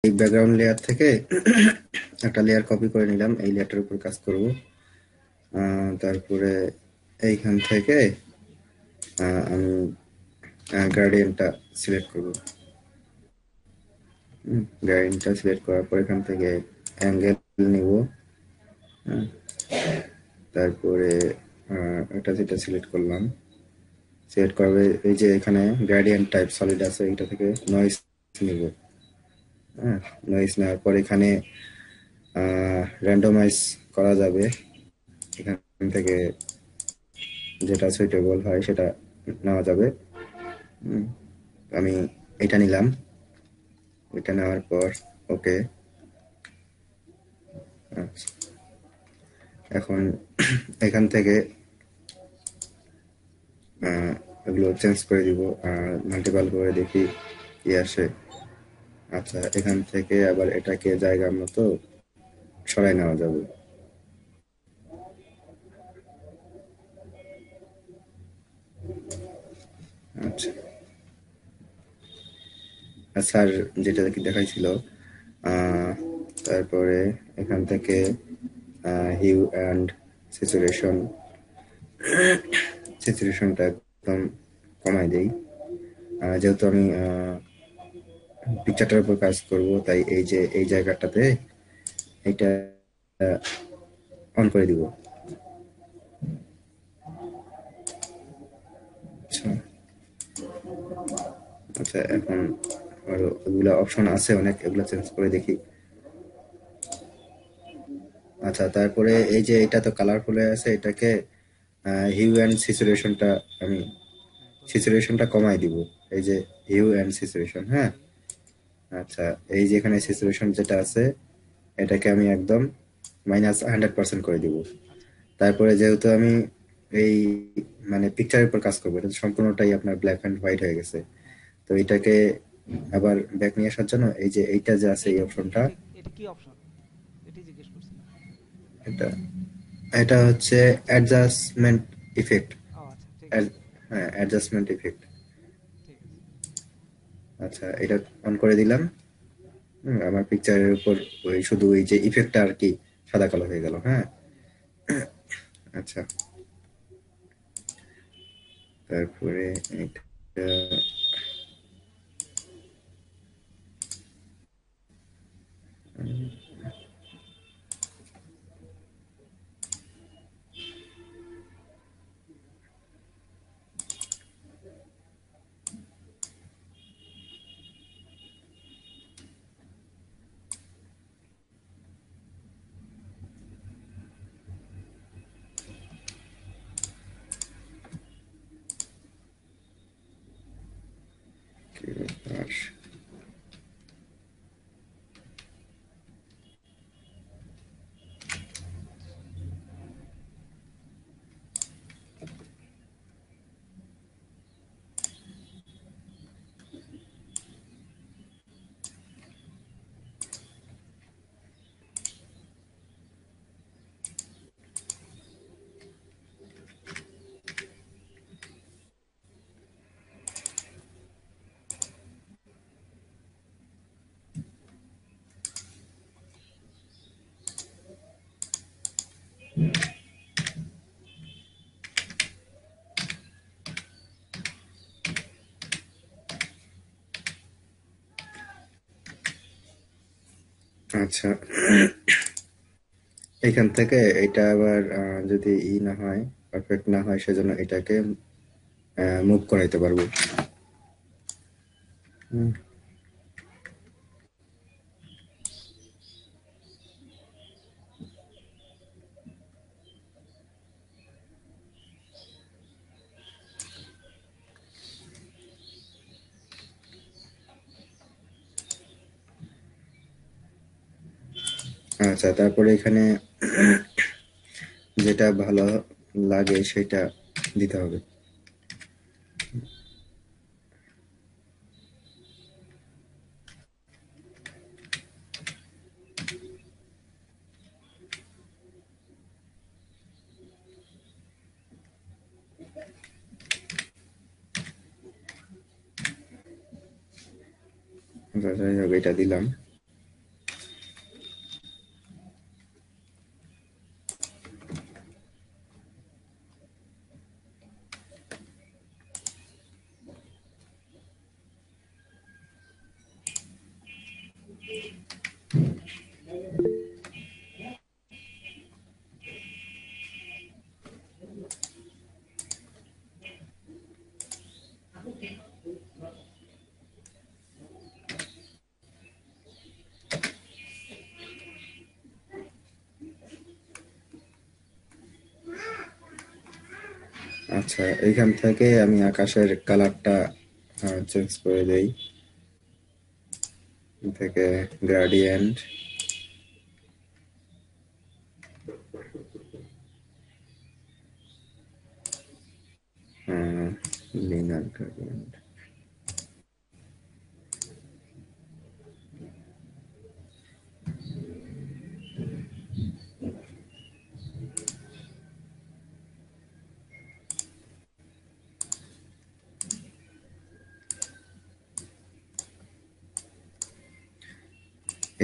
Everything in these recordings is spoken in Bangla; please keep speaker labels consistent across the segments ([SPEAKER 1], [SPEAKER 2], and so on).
[SPEAKER 1] এই ব্যাকগ্রাউন্ড লেয়ার থেকে একটা লেয়ার কপি করে নিলাম, এই লেয়ারটার উপর কাজ করব। তারপরে এইখান থেকে আমি গ্রেডিয়েন্টটা সিলেক্ট করব। গ্রেডিয়েন্টটা সিলেক্ট করার পর এখান থেকে অ্যাঙ্গেল নিব। তারপরে এটা যেটা সিলেক্ট করলাম, সিলেক্ট করবে এই যে এখানে গ্রেডিয়েন্ট টাইপ সলিড আছে, এটা থেকে নয়েজ নিব। নয়েজ নেওয়ার পর এখানে র্যান্ডমাইজ করা যাবে, এখান থেকে যেটা সুইটেবল হয় সেটা নেওয়া যাবে। আমি এটা নিলাম, এটা নেওয়ার পর ওকে। এখন এখান থেকে এগুলো চেঞ্জ করে দিব আর মাল্টিপাল করে দেখি কি আসে। আচ্ছা, এখান থেকে আবার এটাকে জায়গা মতো সরাই নেওয়া যাবে। আচ্ছা, স্যার যেটা কি দেখাইছিল, আহ, তারপরে এখান থেকে হিউ অ্যান্ড স্যাচুরেশন স্যাচুরেশনটা একদম কমাই দেই। যেহেতু আমি পিকচারটার উপর কাজ করব, তাই এই যে এই জায়গাটাতে এটা অন করে দিব। আচ্ছা, আচ্ছা, এখন আরো এগুলা অপশন আছে অনেক, এগুলা চেঞ্জ করে দেখি। আচ্ছা, তারপরে এই যে এটা তো কালারফুল হয়ে আছে, এটাকে হিউ অ্যান্ড স্যাচুরেশনটা আমি স্যাচুরেশনটা কমাই দিব। এই যে হিউ অ্যান্ড স্যাচুরেশন, হ্যাঁ। আচ্ছা, এই যে এখানে স্যাচুরেশন যেটা আছে, এটাকে আমি একদম -100% করে দিব। তারপরে যেহেতু আমি এই মানে পিকচারের উপর কাজ করবো, এটা তো সম্পূর্ণটাই আপনার ব্ল্যাক অ্যান্ড হোয়াইট হয়ে গেছে। তো এটাকে আবার ব্যাক নিয়ে আসার জন্য এই যে এইটা যে আছে এই অপশনটা,
[SPEAKER 2] এটা কি অপশন? এটাই জিজ্ঞেস করছিলাম।
[SPEAKER 1] এটা এটা হচ্ছে অ্যাডজাস্টমেন্ট ইফেক্ট।
[SPEAKER 2] ও আচ্ছা, ঠিক আছে।
[SPEAKER 1] হ্যাঁ, অ্যাডজাস্টমেন্ট ইফেক্ট।
[SPEAKER 2] ঠিক আছে।
[SPEAKER 1] আচ্ছা, এটা অন করে দিলাম। আমার পিকচারের উপর ওই শুধু ওই যে ইফেক্টটা আর কি সাদা কালো হয়ে গেল, হ্যাঁ। আচ্ছা, তারপরে এটা আর আচ্ছা, এখান থেকে এটা আবার যদি না হয়, পারফেক্ট না হয়, সেজন্য এটাকে মুভ করাইতে পারবো। হুম, আচ্ছা, তারপরে এখানে যেটা ভালো লাগে সেটা দিতে হবে। আচ্ছা, যাই হোক, এটা দিলাম। আচ্ছা, এইখান থেকে আমি আকাশের কালারটা চেঞ্জ করে দেই। এখান থেকে গ্রেডিয়েন্ট, লিনার গ্রেডিয়েন্ট।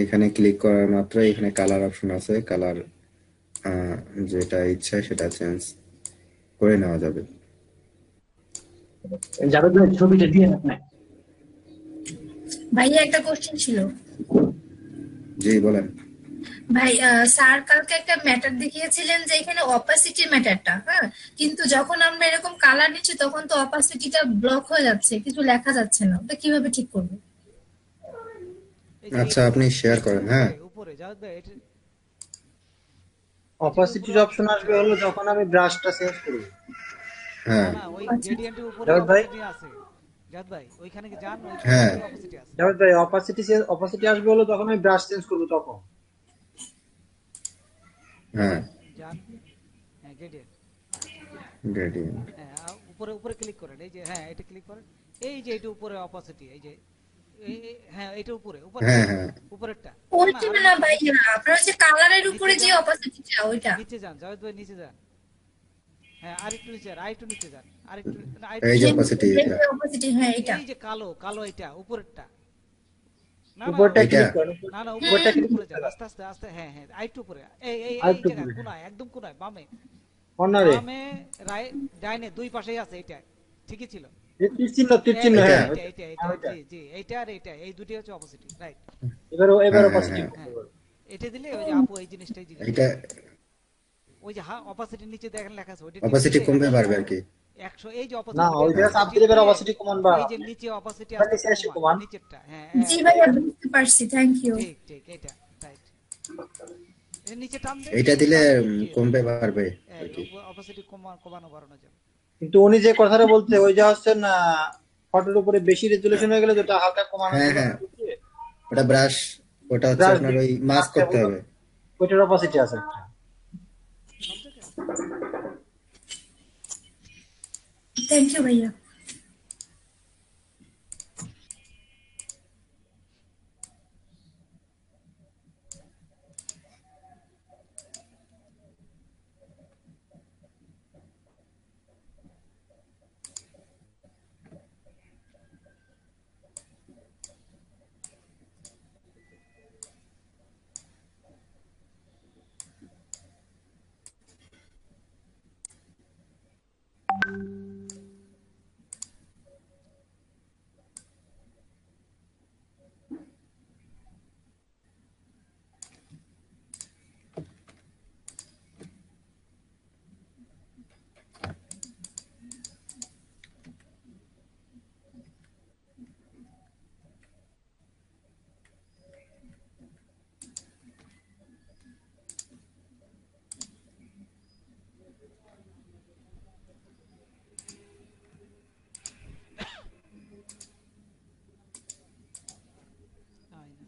[SPEAKER 1] এখানে ক্লিক করার মাত্র এখানে কালার অপশন আছে, কালার যেটা ইচ্ছা সেটা চেঞ্জ করে নেওয়া যাবে।
[SPEAKER 3] জাভেদ ভাই ছবিটা দিয়ে আপনি।
[SPEAKER 4] ভাইয়া একটা কোশ্চেন ছিল।
[SPEAKER 1] জি বলেন।
[SPEAKER 4] ভাই স্যার কালকে একটা ম্যাটার দেখিয়েছিলেন যে এখানে অপাসিটি ম্যাটারটা, হ্যাঁ, কিন্তু যখন আমরা এরকম কালার নিচ্ছি তখন তো অপাসিটিটা ব্লক হয়ে যাচ্ছে, কিছু লেখা যাচ্ছে না, ওটা কিভাবে ঠিক করবো?
[SPEAKER 2] এই যে
[SPEAKER 1] আচ্ছা,
[SPEAKER 2] এটা
[SPEAKER 1] আপনি শেয়ার
[SPEAKER 2] এটা
[SPEAKER 1] করেন। হ্যাঁ,
[SPEAKER 2] উপরে উপরে জাভেদ ভাই এটা
[SPEAKER 3] অপাসিটির অপশন আসবে হলো যখন আমি ব্রাশটা চেঞ্জ করব।
[SPEAKER 2] না
[SPEAKER 1] হ্যাঁ,
[SPEAKER 2] না ওই
[SPEAKER 4] আচ্ছা
[SPEAKER 2] গ্রেডিয়েন্টের উপরে
[SPEAKER 3] জাভেদ ভাই,
[SPEAKER 2] অপাসিটি আছে। জাভেদ ভাই ওইখানে কি যান, ওইখানে
[SPEAKER 1] হ্যাঁ,
[SPEAKER 2] গেলে অপাসিটি আছে।
[SPEAKER 3] জাভেদ ভাই অপাসিটি আসবে হলো যখন আমি ব্রাশ চেঞ্জ করব তখন।
[SPEAKER 1] হ্যাঁ,
[SPEAKER 2] যান, হ্যাঁ গ্রেডিয়েন্ট,
[SPEAKER 1] গ্রেডিয়েন্ট।
[SPEAKER 2] হ্যাঁ উপরে উপরে ক্লিক করেন, এই যে হ্যাঁ এটা ক্লিক করেন, এই যে এটা উপরে অপাসিটি, এই যে হ্যাঁ এটা উপরে উপরে
[SPEAKER 1] হ্যাঁ, হ্যাঁ,
[SPEAKER 2] উপরেরটা। না না
[SPEAKER 4] ওইটা
[SPEAKER 2] আরো
[SPEAKER 4] না
[SPEAKER 2] নিচে নিচে
[SPEAKER 4] ভাইয়া, আপনার হচ্ছে কালারের
[SPEAKER 2] নিচে
[SPEAKER 4] উপরে যে
[SPEAKER 2] যান,
[SPEAKER 4] অপাসিটিটা ওইটা।
[SPEAKER 2] নিচে যান জাভেদ ভাই, নিচে যান। হ্যাঁ আরেকটু নিচে যান, আরেকটু নিচে যান, আরেকটু না আরেকটু
[SPEAKER 1] এই যে
[SPEAKER 2] নিচে
[SPEAKER 4] হ্যাঁ,
[SPEAKER 2] যান।
[SPEAKER 1] অপাসিটি এটা।
[SPEAKER 4] অপাসিটি, হ্যাঁ এটা।
[SPEAKER 2] এই যে কালো কালো এটা উপরেরটা। না না
[SPEAKER 3] উপরটা
[SPEAKER 1] এটা
[SPEAKER 3] ক্লিক করেন,
[SPEAKER 2] না না উপরে
[SPEAKER 3] উপরটা
[SPEAKER 2] যান,
[SPEAKER 3] ক্লিক
[SPEAKER 2] উপরে
[SPEAKER 3] করতে
[SPEAKER 2] যান,
[SPEAKER 3] হবে।
[SPEAKER 2] আস্তে আস্তে আস্তে, হ্যাঁ হ্যাঁ আরেকটু উপরে, এই
[SPEAKER 3] আরেকটু
[SPEAKER 2] জায়গায়
[SPEAKER 3] উপরে
[SPEAKER 2] কোনায়, একদম কোনায় বামে,
[SPEAKER 3] কর্নারে
[SPEAKER 2] বামে ডাইনে দুই পাশেই আছে এটা, ঠিকই ছিল।
[SPEAKER 3] তীর
[SPEAKER 2] এই
[SPEAKER 3] চিহ্ন,
[SPEAKER 2] যে
[SPEAKER 1] এটা।
[SPEAKER 3] হ্যাঁ
[SPEAKER 2] এইটা
[SPEAKER 3] ওইটা।
[SPEAKER 2] এইটা
[SPEAKER 3] হ্যাঁ,
[SPEAKER 2] এইটা
[SPEAKER 3] ওইটা।
[SPEAKER 2] জি জি এইটা আর এইটা, এই দুটি হচ্ছে অপোজিট, রাইট।
[SPEAKER 3] এবার
[SPEAKER 1] হ্যাঁ, হ্যাঁ,
[SPEAKER 3] অপাসিটি
[SPEAKER 1] হ্যাঁ,
[SPEAKER 3] করতে
[SPEAKER 2] হ্যাঁ
[SPEAKER 3] হবে।
[SPEAKER 2] এটা দিলে ওই যে আপু এই জিনিসটাই জিজ্ঞেস
[SPEAKER 1] এটা
[SPEAKER 2] করছিল। ওই যে অপাসিটির নিচে দেখেন লেখা আছে, ওইটা টিপ
[SPEAKER 1] অপাসিটি
[SPEAKER 2] দিলে
[SPEAKER 1] কমবে
[SPEAKER 2] 100,
[SPEAKER 1] বাড়বে আর কি।
[SPEAKER 2] 100 এই যে
[SPEAKER 3] না,
[SPEAKER 2] অপাসিটি
[SPEAKER 3] ওই
[SPEAKER 2] বের
[SPEAKER 3] জায়গায়
[SPEAKER 2] হচ্ছে,
[SPEAKER 3] চাপ
[SPEAKER 2] টিপ
[SPEAKER 3] দিলে এবার
[SPEAKER 2] দিলে
[SPEAKER 3] অপাসিটি কমান বা
[SPEAKER 2] এই যে নিচে অপাসিটি
[SPEAKER 3] এবার
[SPEAKER 2] আস্তে
[SPEAKER 3] নিচে
[SPEAKER 2] আস্তে
[SPEAKER 3] আসে
[SPEAKER 2] কমান,
[SPEAKER 3] কমান।
[SPEAKER 2] নিচেরটা, হ্যাঁ
[SPEAKER 4] জি
[SPEAKER 2] হ্যাঁ
[SPEAKER 4] ভাইয়া, বুঝতে পারছি, থ্যাংক ইউ।
[SPEAKER 2] ঠিক ঠিক এটা, রাইট। এর নিচে টান দেন,
[SPEAKER 1] এইটা
[SPEAKER 2] নিচে
[SPEAKER 1] দিলে
[SPEAKER 2] টান দিলে কি হয়েছে,
[SPEAKER 1] কমবে বাড়বে আর
[SPEAKER 2] এই
[SPEAKER 1] কি।
[SPEAKER 2] অপাসিটি কমানো বাড়ানো যাবে।
[SPEAKER 3] কিন্তু উনি যে কথাটা বলতে ওই যে হচ্ছে না, ফটোর উপরে বেশি রেজুলেশন হয়ে গেলে যেটা হালকা কমানো
[SPEAKER 1] হ্যাঁ, হ্যাঁ, ওটা ব্রাশ, ওটা হচ্ছে
[SPEAKER 3] ব্রাশ
[SPEAKER 1] আপনার
[SPEAKER 3] দিয়ে
[SPEAKER 1] ওই মাস্ক
[SPEAKER 3] মাঝখানে
[SPEAKER 1] করতে হবে।
[SPEAKER 3] ওইটার অপাসিটি আছে একটা।
[SPEAKER 2] সব জায়গায় আছে।
[SPEAKER 4] থ্যাংক ইউ ভাইয়া।
[SPEAKER 2] হয় না।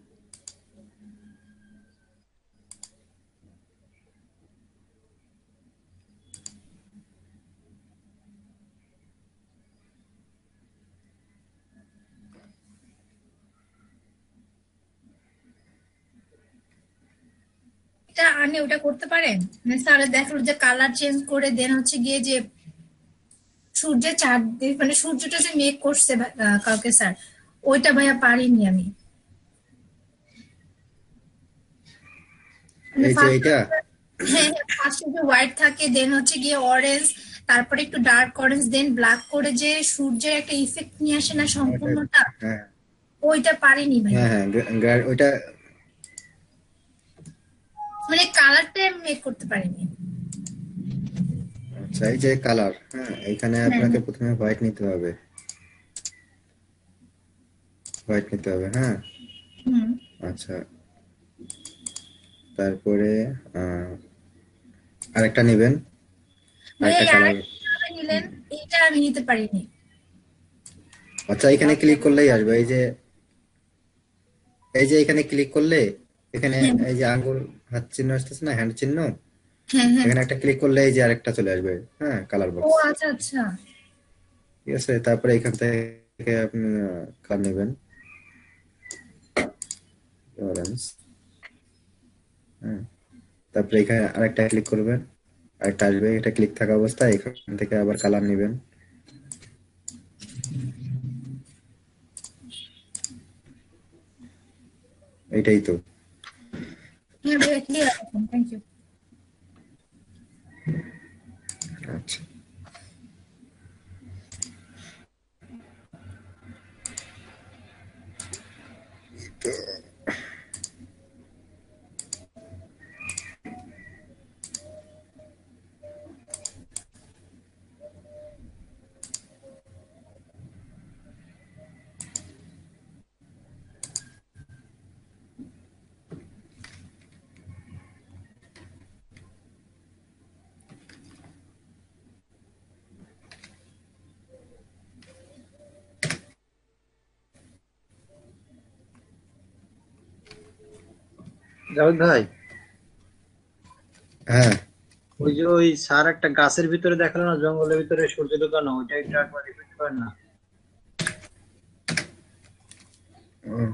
[SPEAKER 4] এটা আনে ওটা করতে পারেন, মানে স্যার দেখলো যে কালার চেঞ্জ করে দেন হচ্ছে গিয়ে যে সূর্যের চাঁদ, মানে সূর্যটা যে মেক করছে কালকে স্যার, ওইটা ভাইয়া পারিনি আমি। মানে
[SPEAKER 1] এই যে
[SPEAKER 4] ফার্স্ট,
[SPEAKER 1] এইটা।
[SPEAKER 4] হ্যাঁ হ্যাঁ, ফার্স্টে যে হোয়াইট থাকে, দেন হচ্ছে গিয়ে অরেঞ্জ, তারপরে একটু ডার্ক অরেঞ্জ, দেন ব্ল্যাক করে যে সূর্যের একটা ইফেক্ট নিয়ে আসে না
[SPEAKER 1] ওটা,
[SPEAKER 4] সম্পূর্ণটা,
[SPEAKER 1] হ্যাঁ,
[SPEAKER 4] ওইটা পারিনি
[SPEAKER 1] হ্যাঁ,
[SPEAKER 4] ভাইয়া।
[SPEAKER 1] হ্যাঁ, ওইটা।
[SPEAKER 4] মানে কালারটা আমি মেক করতে পারিনি।
[SPEAKER 1] আচ্ছা, এই যে কালার, হ্যাঁ, এখানে
[SPEAKER 4] হ্যাঁ
[SPEAKER 1] আপনাকে
[SPEAKER 4] হ্যাঁ।
[SPEAKER 1] প্রথমে হোয়াইট নিতে হবে। হোয়াইট নিতে হবে, হ্যাঁ।
[SPEAKER 4] হুম।
[SPEAKER 1] আচ্ছা, তারপরে আহ, আরেকটা নেবেন,
[SPEAKER 4] ভাইয়া
[SPEAKER 1] আরেকটা
[SPEAKER 4] এই
[SPEAKER 1] কালার।
[SPEAKER 4] আরেকটা কিভাবে নিলেন? এটা আমি নিতে পারিনি।
[SPEAKER 1] আচ্ছা, এখানে ক্লিক করলেই আসবে। এই যে এখানে ক্লিক করলে এখানে
[SPEAKER 4] হ্যাঁ
[SPEAKER 1] এই যে আঙ্গুল হাত চিহ্ন আসতেছে না, হ্যান্ড চিহ্ন,
[SPEAKER 4] হ্যাঁ হ্যাঁ।
[SPEAKER 1] এখানে একটা ক্লিক করলে এই যে আরেকটা চলে আসবে, হ্যাঁ, কালার
[SPEAKER 4] ও
[SPEAKER 1] বক্স।
[SPEAKER 4] আচ্ছা আচ্ছা।
[SPEAKER 1] ঠিক আছে, তারপরে এখান থেকে আপনি কালার নেবেন, অরেঞ্জ। হ্যাঁ, তারপরে এখানে আরেকটা ক্লিক করবেন, আরেকটা আসবে, এটা ক্লিক থাকা অবস্থায় এখান থেকে আবার কালার নেবেন। এইটাই তো।
[SPEAKER 4] হ্যাঁ ভাইয়া ক্লিয়ার এখন, থ্যাংক ইউ।
[SPEAKER 1] আচ্ছা,
[SPEAKER 3] জাভেদ ভাই,
[SPEAKER 1] হ্যাঁ।
[SPEAKER 3] ওই যে ওই স্যার একটা গাছের ভিতরে দেখালো না, জঙ্গলের ভিতরে সূর্য ঢুকানো, ওইটা একটু একবার রিপিট করেন না।
[SPEAKER 1] উম,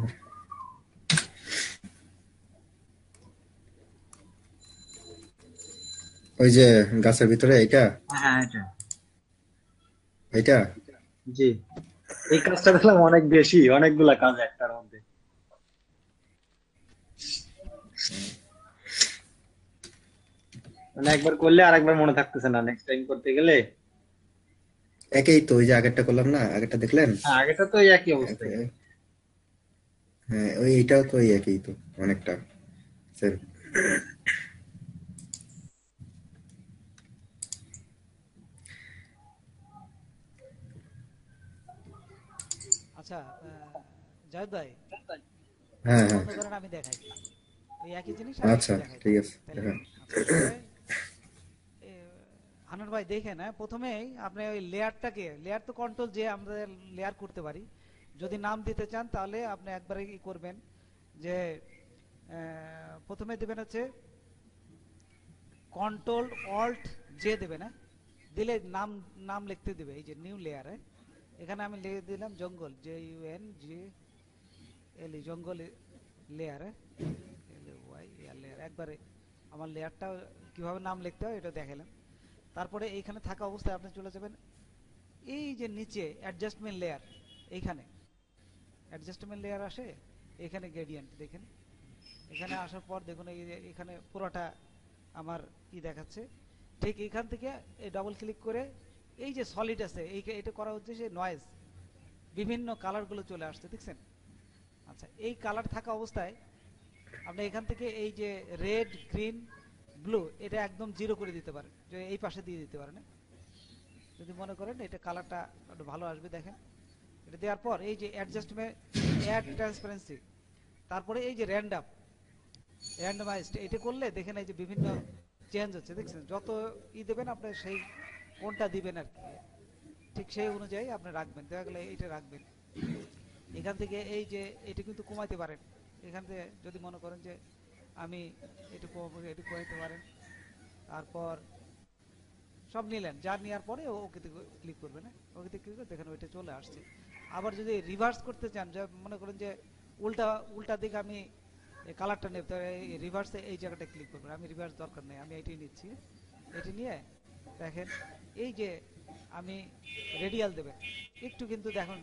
[SPEAKER 1] ওই যে গাছের ভিতরে এইটা,
[SPEAKER 3] হ্যাঁ এটা।
[SPEAKER 1] এইটা।
[SPEAKER 3] জি, এই কাজটা দেখলাম অনেক বেশি, অনেকগুলা কাজ একটার মধ্যে। মানে একবার করলে আর একবার মনে থাকতেছে না, নেক্সট টাইম করতে গেলে।
[SPEAKER 1] একই তো, ওই যে আগেরটা করলাম না, আগেরটা দেখলেন?
[SPEAKER 3] হ্যাঁ আগেটা তো ওই একই অবস্থায়।
[SPEAKER 1] হ্যাঁ, ওই এইটাও তো ওই একই তো, অনেকটা same।
[SPEAKER 2] আচ্ছা, জাহিদ ভাই,
[SPEAKER 1] হ্যাঁ,
[SPEAKER 2] এটা
[SPEAKER 1] হ্যাঁ।
[SPEAKER 2] বন্ধ করেন, আমি দেখাই। ওই একই জিনিস আমি একটু
[SPEAKER 1] আচ্ছা,
[SPEAKER 2] দেখাই
[SPEAKER 1] ঠিক আছে,
[SPEAKER 2] তাহলে।
[SPEAKER 1] দেখেন।
[SPEAKER 2] আচ্ছা, তাহলে এ, আনোয়ার ভাই দেখেন, হ্যাঁ, প্রথমেই আপনি ওই লেয়ার তো কন্ট্রোল যে আমরা লেয়ার করতে পারি। যদি নাম দিতে চান তাহলে আপনি একবারে কি করবেন যে প্রথমে দেবেন হচ্ছে কন্ট্রোল অল্ট জে দেবেন, হ্যাঁ, দিলে নাম নাম লিখতে দেবে। এই যে নিউ লেয়ারে এখানে আমি লিখে দিলাম জঙ্গল, JUNGLE, জঙ্গল লেয়ারে, LAY লেয়ার, একবারে আমার লেয়ারটা কিভাবে নাম লিখতে হয় এটা দেখালাম। তারপরে এইখানে থাকা অবস্থায় আপনি চলে যাবেন এই যে নিচে অ্যাডজাস্টমেন্ট লেয়ার, এইখানে অ্যাডজাস্টমেন্ট লেয়ার আসে, এখানে গ্রেডিয়েন্ট দেখেন। এখানে আসার পর দেখুন এই যে এখানে পুরোটা আমার ই দেখাচ্ছে। ঠিক এখান থেকে এই ডবল ক্লিক করে এই যে সলিড আছে এটা করা হচ্ছে যে নয়েজ, বিভিন্ন কালারগুলো চলে আসছে, দেখছেন? আচ্ছা, এই কালার থাকা অবস্থায় আপনি এখান থেকে এই যে রেড, গ্রিন, ব্লু এটা একদম জিরো করে দিতে পারেন, যে এই পাশে দিয়ে দিতে পারেন, যদি মনে করেন এটা কালারটা একটু ভালো আসবে। দেখেন, এটা দেওয়ার পর এই যে অ্যাডজাস্টমেন্ট, অ্যাড ট্রান্সপারেন্সি, তারপরে এই যে র্যান্ডমাইজড এটা করলে দেখেন এই যে বিভিন্ন চেঞ্জ হচ্ছে, দেখছেন? যত দেবেন আপনি সেই কোনটা দিবেন আর কি, ঠিক সেই অনুযায়ী আপনি রাখবেন। দেখা গেলে এইটা রাখবেন। এখান থেকে এই যে এটা কিন্তু কমাইতে পারেন, এখান থেকে যদি মনে করেন যে আমি এটা কমাইতে পারেন। তারপর সব নিলেন, যা নেওয়ার পরে ওকেতে ক্লিক করবেন, ওকেতে ক্লিক করে দেখেন ওইটা চলে আসছে। আবার যদি রিভার্স করতে চান, যে মনে করেন যে উল্টা উল্টা দিকে আমি এই কালারটা নেব, রিভার্সে এই জায়গাটা ক্লিক করবেন। আমি রিভার্স দরকার নেই, আমি এটাই নিচ্ছি। এটি নিয়ে দেখেন এই যে আমি রেডিয়াল দেবেন, একটু কিন্তু দেখুন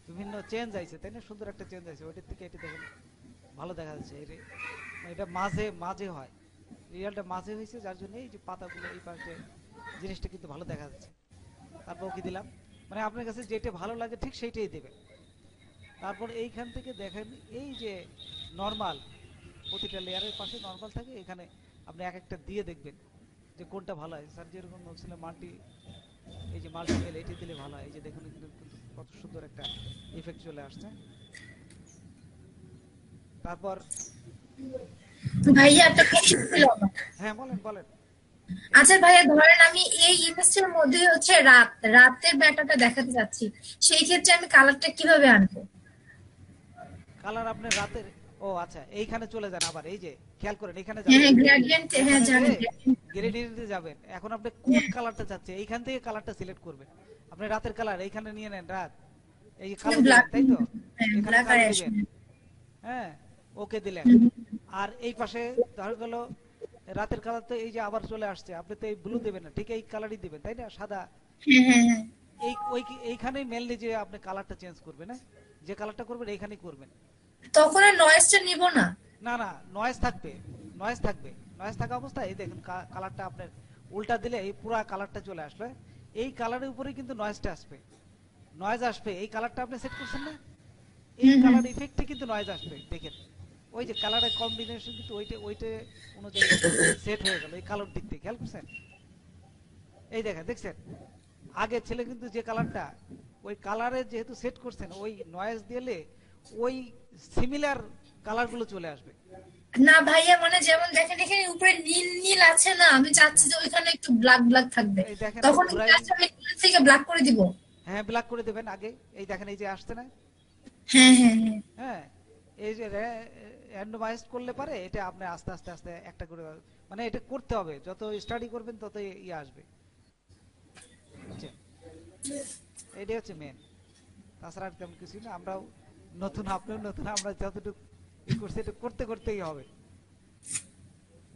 [SPEAKER 2] বিভিন্ন চেঞ্জ আইছে, তাই না? সুন্দর একটা চেঞ্জ আছে, ওইটার থেকে এটি দেখেন ভালো দেখা যাচ্ছে। এটা মাঝে মাঝে হয়, রিয়ালটা মাঝে হয়েছে, যার জন্য এই যে পাতাগুলো এই পাশে জিনিসটা কিন্তু ভালো দেখা যাচ্ছে। তারপর ওকে দিলাম, মানে আপনার কাছে যেটা ভালো লাগে ঠিক সেইটাই দেবেন। তারপর এইখান থেকে দেখেন এই যে নর্মাল, প্রতিটা লেয়ারের পাশে নর্মাল থাকে, এখানে আপনি এক একটা দিয়ে দেখবেন যে কোনটা ভালো হয়। স্যার যেরকম বলছিলাম এই যে মাল্টিপল এটি দিলে ভালো হয়। এই যে দেখুন কিন্তু কত সুন্দর একটা ইফেক্ট চলে আসছে। তারপর
[SPEAKER 4] ভাইয়া একটা কোশ্চেন ছিল আমার।
[SPEAKER 2] হ্যাঁ, বলেন বলেন।
[SPEAKER 4] আচ্ছা ভাইয়া, ধরেন আমি এই ইমেজটার মধ্যে হচ্ছে রাতের ব্যাটাটা দেখাতে চাচ্ছি, সেই ক্ষেত্রে আমি কালারটা কিভাবে আনবো?
[SPEAKER 2] কালার আপনি রাতের, ও আচ্ছা, এইখানে চলে যান আবার, এই যে খেয়াল করেন এখানে
[SPEAKER 4] হ্যাঁ
[SPEAKER 2] যাবেন,
[SPEAKER 4] হ্যাঁ, গ্রেডিয়েন্ট, হ্যাঁ
[SPEAKER 2] এখানে যে
[SPEAKER 4] জানি gradient।
[SPEAKER 2] গ্রেডিয়েন্টে যাবেন, এখন আপনি কোন কালারটা চাচ্ছেন এইখান থেকে কালারটা সিলেক্ট করবেন। আপনি রাতের কালার এইখানে নিয়ে নেন, রাত, এই যে কালো
[SPEAKER 4] ব্ল্যাক,
[SPEAKER 2] দিলেন তাই তো,
[SPEAKER 4] হ্যাঁ
[SPEAKER 2] এখানে
[SPEAKER 4] ব্ল্যাক আর
[SPEAKER 2] কালো
[SPEAKER 4] অ্যাশ।
[SPEAKER 2] দিবেন, হ্যাঁ, ওকে দিলেন। আর এই পাশে ধর গেল রাতের কালার, তো এই যে আবার চলে আসছে, আপনি তো এই ব্লু দেবেন না, ঠিক এই কালারই দিবেন তাই না, সাদা।
[SPEAKER 4] হ্যাঁ হ্যাঁ হ্যাঁ।
[SPEAKER 2] এইখানেই মেনলি যে আপনি কালারটা চেঞ্জ করবেন, হ্যাঁ, যে কালারটা করবেন এইখানেই করবেন।
[SPEAKER 4] তখন আর নয়েজটা নিব না?
[SPEAKER 2] না না, নয়েজ থাকবে, নয়েজ থাকবে, নয়েজ থাকা অবস্থায় এই দেখুন কালারটা আপনার উল্টা দিলে এই পুরা কালারটা চলে আসবে, এই কালারের উপরেই কিন্তু নয়েজটা আসবে, নয়েজ আসবে, এই কালারটা আপনি সেট করছেন না, এই
[SPEAKER 4] হুম হুম।
[SPEAKER 2] কালার ইফেক্টে কিন্তু নয়েজ আসবে, দেখেন ওই যে কালারের কম্বিনেশন কিন্তু ওইটা ওইটা অনুযায়ী সেট হয়ে গেল, এই কালার দিক থেকে খেয়াল করছেন, এই দেখেন দেখছেন, আগে ছেলে কিন্তু যে কালারটা ওই কালারে যেহেতু সেট করছেন, ওই নয়েজ দিলে ওই সিমিলার কালারগুলো চলে আসবে।
[SPEAKER 4] না ভাইয়া, মানে যেমন দেখেন এখানে উপরে নীল নীল আছে না, আমি চাচ্ছি
[SPEAKER 2] হ্যাঁ,
[SPEAKER 4] যে ওইখানে একটু ব্ল্যাক ব্ল্যাক থাকবে।
[SPEAKER 2] এই দেখেন এই
[SPEAKER 4] তখন কি
[SPEAKER 2] ঘুরাই,
[SPEAKER 4] জাস্ট আমি নীল থেকে ব্ল্যাক করে দিব?
[SPEAKER 2] হ্যাঁ ব্ল্যাক করে দেবেন আগে, এই দেখেন এই যে আসছে না,
[SPEAKER 4] হ্যাঁ হ্যাঁ হ্যাঁ।
[SPEAKER 2] হ্যাঁ, এই যে র্যান্ডমাইজ করলে পারে এটা আপনি আস্তে আস্তে আস্তে একটা করে, মানে এটা করতে হবে, যত স্টাডি করবেন তত ইয়ে আসবে, বুঝছেন, এইটাই হচ্ছে মেন, তাছাড়া আর তেমন কিছুই না। আমরাও নতুন, আপনিও নতুন, আমরা যতটুকু ই করছি এটা করতে করতেই হবে,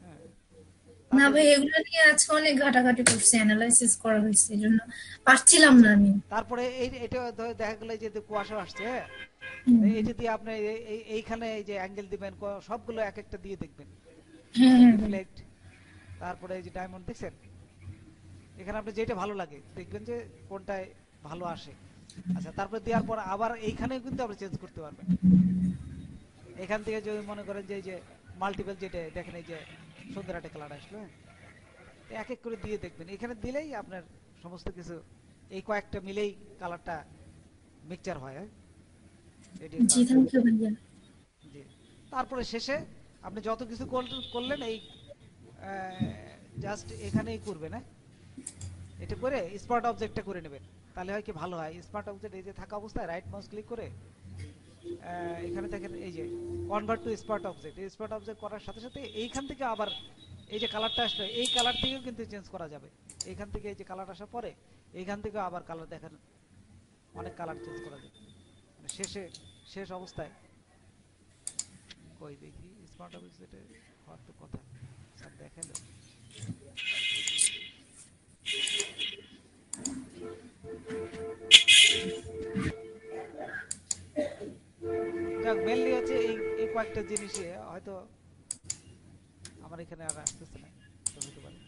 [SPEAKER 2] হ্যাঁ।
[SPEAKER 4] না
[SPEAKER 2] তারপরে
[SPEAKER 4] ভাই, এগুলো নিয়ে আজকে অনেক ঘাটাঘাটি করছে, অ্যানালাইসিস করা হয়েছে, এই জন্য পারছিলাম না আমি।
[SPEAKER 2] তারপরে এই এটা দেখা গেল যে কুয়াশা আসছে, হ্যাঁ,
[SPEAKER 4] হুম।
[SPEAKER 2] এই যে দিয়ে আপনি এইখানে এই যে অ্যাঙ্গেল দিবেন, সবগুলো এক একটা দিয়ে দেখবেন,
[SPEAKER 4] হ্যাঁ হ্যাঁ হ্যাঁ।
[SPEAKER 2] রিফ্লেক্ট, তারপরে এই যে ডায়মন্ড দেখছেন, এখানে আপনি যেটা ভালো লাগে দেখবেন যে কোনটায় ভালো আসে। আচ্ছা, তারপরে দেওয়ার পর আবার এইখানেও কিন্তু আপনি চেঞ্জ করতে পারবেন, এখান থেকে যদি মনে করেন যে এই যে মাল্টিপল, যেটা দেখেন এই যে সুন্দর একটা কালার আসলো, হ্যাঁ, তো এক এক করে দিয়ে দেখবেন, এখানে দিলেই আপনার সমস্ত কিছু এই কয়েকটা মিলেই কালারটা মিক্সচার হয়, হ্যাঁ, এটি
[SPEAKER 4] জি,
[SPEAKER 2] কালারটা।
[SPEAKER 4] থ্যাংক ইউ ভাইয়া।
[SPEAKER 2] জি, তারপরে শেষে আপনি যত কিছু করলেন এই জাস্ট এখানেই করবেন, হ্যাঁ, এটা করে স্মার্ট অবজেক্টটা করে নেবেন, তাহলে হয় কি ভালো হয়, স্মার্ট অবজেক্ট এই যে থাকা অবস্থায় রাইট মাউস ক্লিক করে এখানে দেখেন এই যে কনভার্ট টু স্মার্ট অবজেক্ট, এই স্মার্ট অবজেক্ট করার সাথে সাথে এইখান থেকে আবার এই যে কালারটা আসলো, এই কালার থেকেও কিন্তু চেঞ্জ করা যাবে, এইখান থেকে এই যে কালার আসার পরে এইখান থেকে আবার কালার দেখেন, অনেক কালার চেঞ্জ করা যাবে, মানে শেষ অবস্থায়, কই দেখি স্মার্ট অবজেক্টে হওয়ার তো কথা, স্যার দেখালো, যাক মেনলি হচ্ছে এই এই কয়েকটা জিনিসে হয়তো আমার এখানে আর আসতেছে না, তো হতে পারে,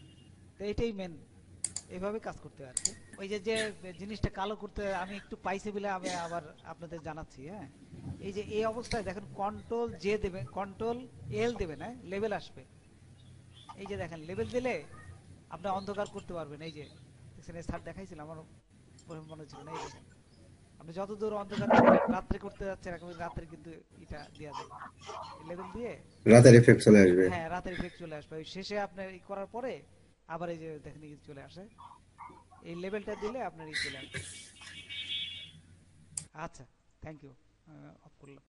[SPEAKER 2] তো এইটাই মেন, এইভাবে কাজ করতে হয় আর কি। ওই যে যে জিনিসটা কালো করতে আমি একটু পাইছি বলে আমি আবার আপনাদের জানাচ্ছি, হ্যাঁ, এই যে এই অবস্থায় দেখেন কন্ট্রোল জে দেবেন, কন্ট্রোল এল দেবেন, হ্যাঁ, লেভেল আসবে, এই যে দেখেন লেভেল দিলে আপনি অন্ধকার করতে পারবেন, এই যে দেখছেন এই স্যার দেখাইছিল আমার মনে হচ্ছিল না, এই দেখেন আপনি যত দূর অন্ধকার রাত্রে করতে যাচ্ছেন একেবারে রাত্রে কিন্তু এটা দেওয়া যায়, লেভেল দিয়ে,
[SPEAKER 1] রাতের এফেক্ট চলে আসবে।
[SPEAKER 2] হ্যাঁ রাতের ইফেক্ট চলে আসবে, ওই শেষে আপনার ই করার পরে আবার এই যে দেখেন এই চলে আসে, এই লেভেলটা দিলে আপনার ই চলে আসবে। আচ্ছা, থ্যাংক ইউ, অফ করলাম।